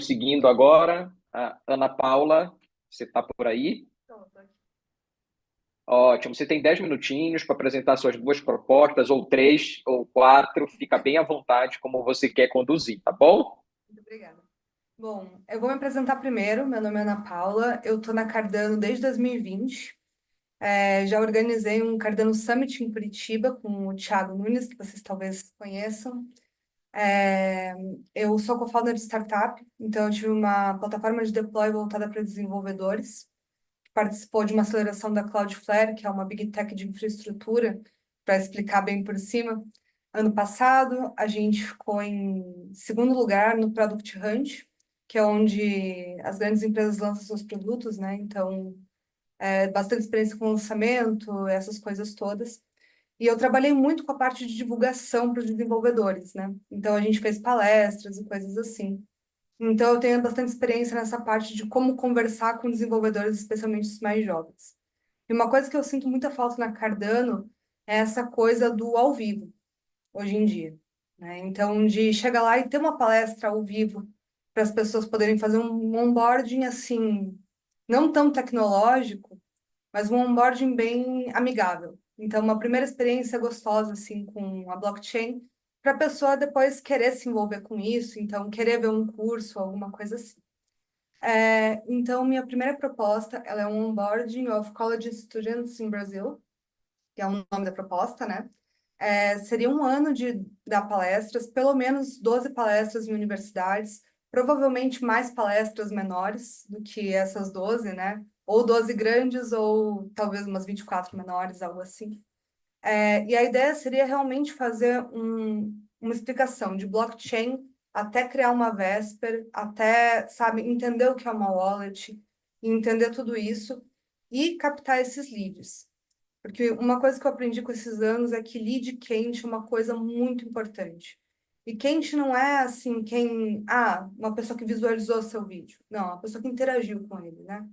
Seguindo agora, a Ana Paula, você está por aí? Ótimo, você tem 10 minutinhos para apresentar suas duas propostas, ou três, ou quatro, fica bem à vontade como você quer conduzir, tá bom? Muito obrigada. Bom, eu vou me apresentar primeiro. Meu nome é Ana Paula, eu estou na Cardano desde 2020. Já organizei um Cardano Summit em Curitiba com o Thiago Nunes, que vocês talvez conheçam. É, eu sou co-founder de startup, então eu tive uma plataforma de deploy voltada para desenvolvedores, que participou de uma aceleração da Cloudflare, que é uma big tech de infraestrutura, para explicar bem por cima. Ano passado, a gente ficou em segundo lugar no Product Hunt, que é onde as grandes empresas lançam seus produtos, né? Então, bastante experiência com lançamento, essas coisas todas. E eu trabalhei muito com a parte de divulgação para os desenvolvedores, né? Então, a gente fez palestras e coisas assim. Então, eu tenho bastante experiência nessa parte de como conversar com desenvolvedores, especialmente os mais jovens. E uma coisa que eu sinto muita falta na Cardano é essa coisa do ao vivo hoje em dia, né? Então, de chegar lá e ter uma palestra ao vivo para as pessoas poderem fazer um onboarding assim, não tão tecnológico, mas um onboarding bem amigável. Então, uma primeira experiência gostosa assim com a blockchain para a pessoa depois querer se envolver com isso, então querer ver um curso, alguma coisa assim. Então, minha primeira proposta, ela é um onboarding of college students in Brazil, que é o nome da proposta, né? Seria um ano de dar palestras, pelo menos 12 palestras em universidades, provavelmente mais palestras menores do que essas 12, né? Ou 12 grandes, ou talvez umas 24 menores, algo assim. E a ideia seria realmente fazer uma explicação de blockchain até criar uma Vesper, até, sabe, entender o que é uma wallet, entender tudo isso e captar esses leads. Porque uma coisa que eu aprendi com esses anos é que lead quente é uma coisa muito importante. E quente não é assim, uma pessoa que visualizou seu vídeo. Não, uma pessoa que interagiu com ele, né?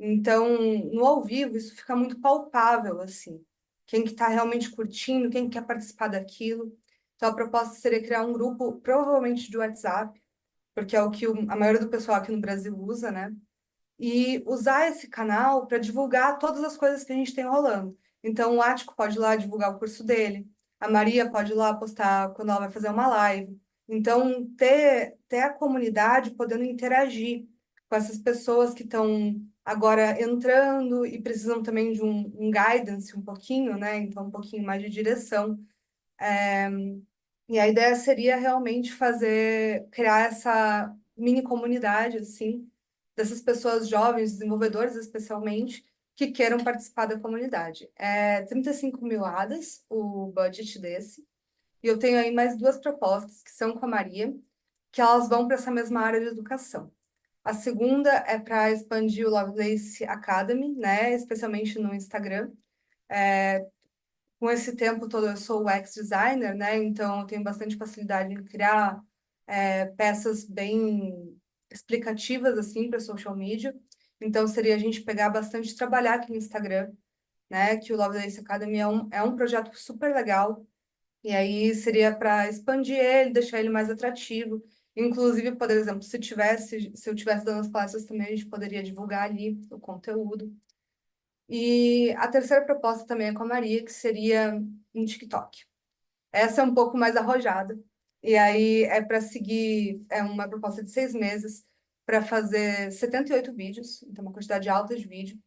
Então, no ao vivo, isso fica muito palpável, assim. Quem que está realmente curtindo, quem quer participar daquilo. Então, a proposta seria criar um grupo, provavelmente de WhatsApp, porque é o que a maioria do pessoal aqui no Brasil usa, né? E usar esse canal para divulgar todas as coisas que a gente tem rolando. Então, o Ático pode ir lá divulgar o curso dele, a Maria pode ir lá postar quando ela vai fazer uma live. Então, ter a comunidade podendo interagir com essas pessoas que estão agora entrando e precisam também de um guidance um pouquinho, né? Então, um pouquinho mais de direção. E a ideia seria realmente criar essa mini comunidade, assim, dessas pessoas jovens, desenvolvedores especialmente, que queiram participar da comunidade. 35 mil ADAs o budget desse, e eu tenho aí mais duas propostas, que são com a Maria, que elas vão para essa mesma área de educação. A segunda é para expandir o Lovelace Academy, né, especialmente no Instagram. Com esse tempo todo eu sou UX designer, né? Então eu tenho bastante facilidade em criar peças bem explicativas assim para social media. Então seria a gente pegar bastante e trabalhar aqui no Instagram, né? Que o Lovelace Academy é um projeto super legal. E aí seria para expandir ele, deixar ele mais atrativo. Inclusive, por exemplo, se eu tivesse dando as palestras também, a gente poderia divulgar ali o conteúdo. E a terceira proposta também é com a Maria, que seria um TikTok. Essa é um pouco mais arrojada. E aí é para seguir, é uma proposta de 6 meses para fazer 78 vídeos, então uma quantidade alta de vídeo,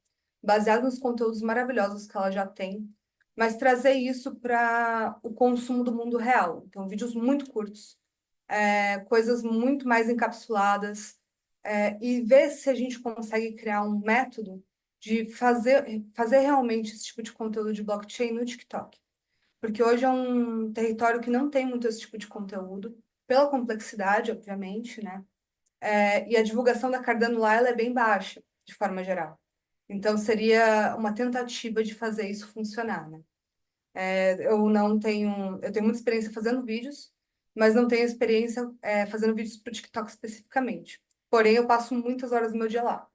baseado nos conteúdos maravilhosos que ela já tem, mas trazer isso para o consumo do mundo real. Então, vídeos muito curtos, coisas muito mais encapsuladas, e ver se a gente consegue criar um método de fazer realmente esse tipo de conteúdo de blockchain no TikTok. Porque hoje é um território que não tem muito esse tipo de conteúdo, pela complexidade, obviamente, né? E a divulgação da Cardano lá ela é bem baixa, de forma geral. Então, seria uma tentativa de fazer isso funcionar, né? Eu tenho muita experiência fazendo vídeos, mas não tenho experiência fazendo vídeos para o TikTok especificamente. Porém, eu passo muitas horas do meu dia lá.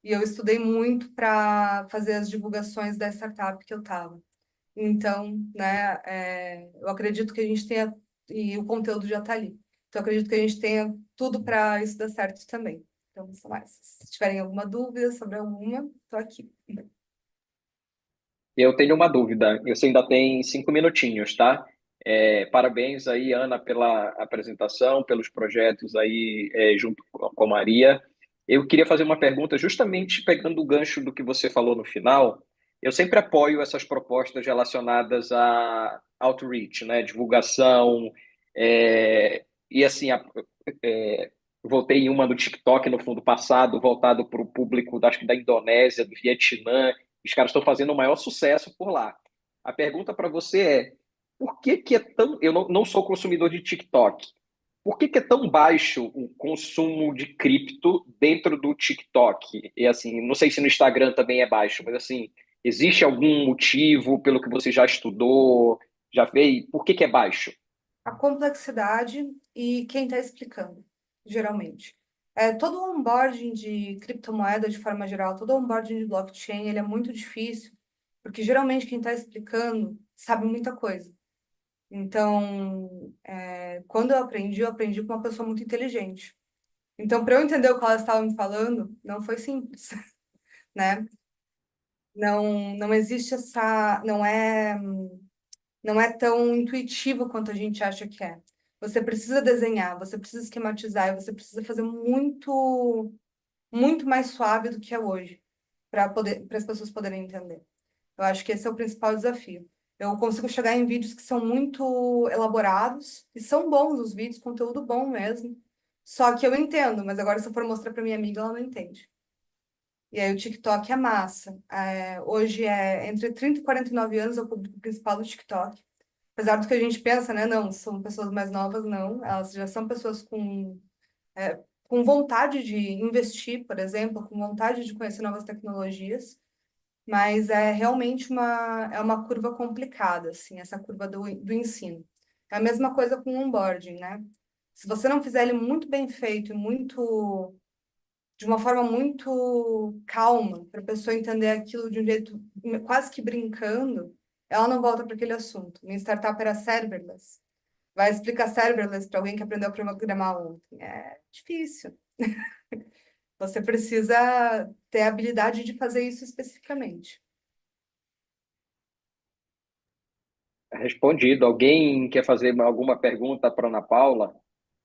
E eu estudei muito para fazer as divulgações da startup que eu estava. Então, né, eu acredito que a gente tenha, e o conteúdo já está ali. Então, eu acredito que a gente tenha tudo para isso dar certo também. Então, sei lá, se tiverem alguma dúvida sobre alguma, estou aqui. Eu tenho uma dúvida. Você ainda tem 5 minutinhos, tá? Parabéns aí, Ana, pela apresentação, pelos projetos aí junto com a Maria. Eu queria fazer uma pergunta, justamente pegando o gancho do que você falou no final. Eu sempre apoio essas propostas relacionadas a outreach, né? Divulgação. E assim, voltei em uma do TikTok no fundo passado, voltado para o público, acho que da Indonésia, do Vietnã. Os caras estão fazendo o maior sucesso por lá. A pergunta para você por que que é tão... Eu não sou consumidor de TikTok. Por que que é tão baixo o consumo de cripto dentro do TikTok? E assim, não sei se no Instagram também é baixo, mas assim, existe algum motivo pelo que você já estudou, já fez? Por que que é baixo? A complexidade e quem está explicando, geralmente. Todo o onboarding de criptomoeda, de forma geral, todo o onboarding de blockchain, ele é muito difícil, porque geralmente quem está explicando sabe muita coisa. Então, quando eu aprendi com uma pessoa muito inteligente. Então, para eu entender o que ela estava me falando, não foi simples, né? Não existe não é tão intuitivo quanto a gente acha que é. Você precisa desenhar, você precisa esquematizar, e você precisa fazer muito mais suave do que é hoje, para as pessoas poderem entender. Eu acho que esse é o principal desafio. Eu consigo chegar em vídeos que são muito elaborados, e são bons os vídeos, conteúdo bom mesmo. Só que eu entendo, mas agora se eu for mostrar para minha amiga, ela não entende. E aí o TikTok é massa. Hoje é entre 30 e 49 anos é o público principal do TikTok. Apesar do que a gente pensa, né? Não, são pessoas mais novas, não. Elas já são pessoas com vontade de investir, por exemplo, com vontade de conhecer novas tecnologias, mas é realmente é uma curva complicada, assim, essa curva do ensino. É a mesma coisa com o onboarding, né? Se você não fizer ele muito bem feito e de uma forma muito calma, para a pessoa entender aquilo de um jeito quase que brincando, ela não volta para aquele assunto. Minha startup era serverless. Vai explicar serverless para alguém que aprendeu a programar ontem. É difícil. Você precisa ter a habilidade de fazer isso especificamente. Respondido. Alguém quer fazer alguma pergunta para Ana Paula?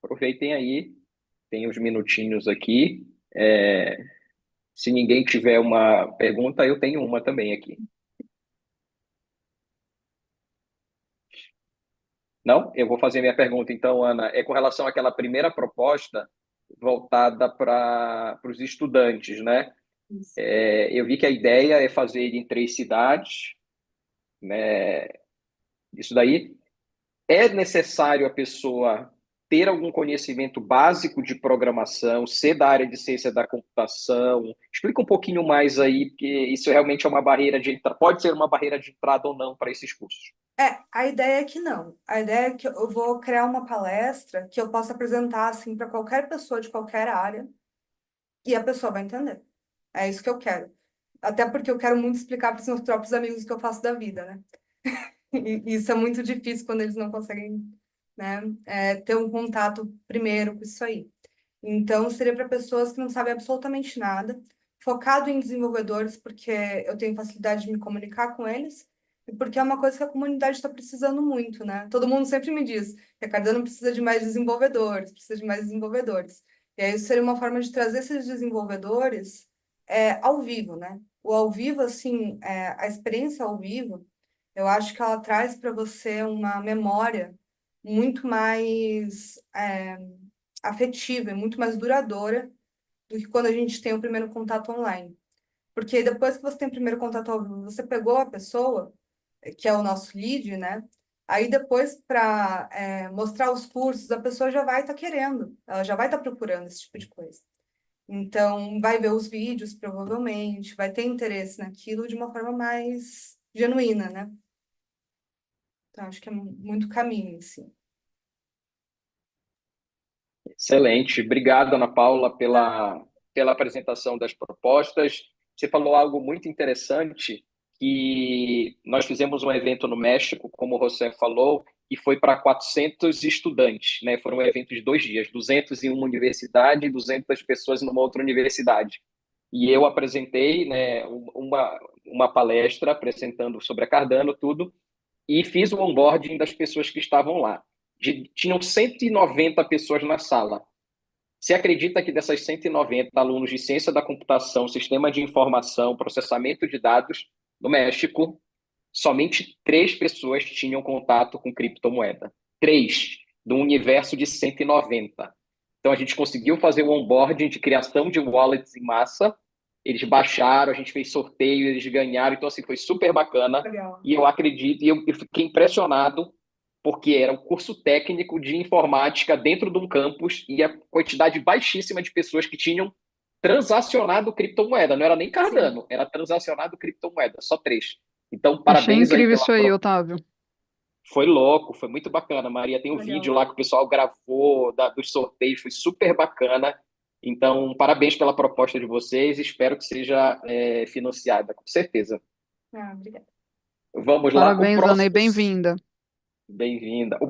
Aproveitem aí, tem uns minutinhos aqui. Se ninguém tiver uma pergunta, eu tenho uma também aqui. Não? Eu vou fazer minha pergunta então, Ana. É com relação àquela primeira proposta voltada para os estudantes, né? Isso. Eu vi que a ideia é fazer em 3 cidades, né? Isso daí. É necessário a pessoa ter algum conhecimento básico de programação, ser da área de ciência da computação? Explica um pouquinho mais aí, porque isso realmente é uma barreira de entrada, pode ser uma barreira de entrada ou não para esses cursos. A ideia é que não. A ideia é que eu vou criar uma palestra que eu possa apresentar assim para qualquer pessoa de qualquer área e a pessoa vai entender. É isso que eu quero. Até porque eu quero muito explicar para os meus próprios amigos o que eu faço da vida, né? E isso é muito difícil quando eles não conseguem, né, ter um contato primeiro com isso aí. Então, seria para pessoas que não sabem absolutamente nada, focado em desenvolvedores, porque eu tenho facilidade de me comunicar com eles, e porque é uma coisa que a comunidade está precisando muito, né? Todo mundo sempre me diz que a Cardano precisa de mais desenvolvedores, precisa de mais desenvolvedores. E aí, isso seria uma forma de trazer esses desenvolvedores ao vivo, né? O ao vivo, assim, a experiência ao vivo, eu acho que ela traz para você uma memória muito mais afetiva e muito mais duradoura do que quando a gente tem o primeiro contato online. Porque depois que você tem o primeiro contato ao vivo, você pegou a pessoa, que é o nosso lead, né? Aí depois, para mostrar os cursos, a pessoa já vai estar querendo, ela já vai estar procurando esse tipo de coisa. Então, vai ver os vídeos, provavelmente, vai ter interesse naquilo de uma forma mais genuína, né? Então, acho que é muito caminho, assim. Excelente. Obrigado, Ana Paula, Tá. pela apresentação das propostas. Você falou algo muito interessante, que nós fizemos um evento no México, como você falou, e foi para 400 estudantes, né? Foram um evento de 2 dias, 200 em uma universidade e 200 pessoas numa outra universidade. E eu apresentei, né, uma palestra apresentando sobre a Cardano, tudo, e fiz o onboarding das pessoas que estavam lá. Tinham 190 pessoas na sala. Você acredita que dessas 190 alunos de ciência da computação, sistema de informação, processamento de dados, no México, somente 3 pessoas tinham contato com criptomoeda? Três, do universo de 190. Então, a gente conseguiu fazer o onboarding de criação de wallets em massa. Eles baixaram, a gente fez sorteio, eles ganharam. Então, assim, foi super bacana. Legal. E eu acredito, e eu fiquei impressionado, porque era um curso técnico de informática dentro de um campus e a quantidade baixíssima de pessoas que tinham transacionado criptomoeda. Não era nem Sim, Cardano, era transacionado criptomoeda, só 3. Então, Achei parabéns aí incrível pela. isso aí, Otávio. Foi louco, foi muito bacana. Maria, tem um vídeo legal. lá que o pessoal gravou dos sorteios, foi super bacana. Então, parabéns pela proposta de vocês, espero que seja financiada, com certeza. Ah, obrigada. Vamos lá, o Parabéns, Ana, e próximo. bem-vinda. Bem-vinda.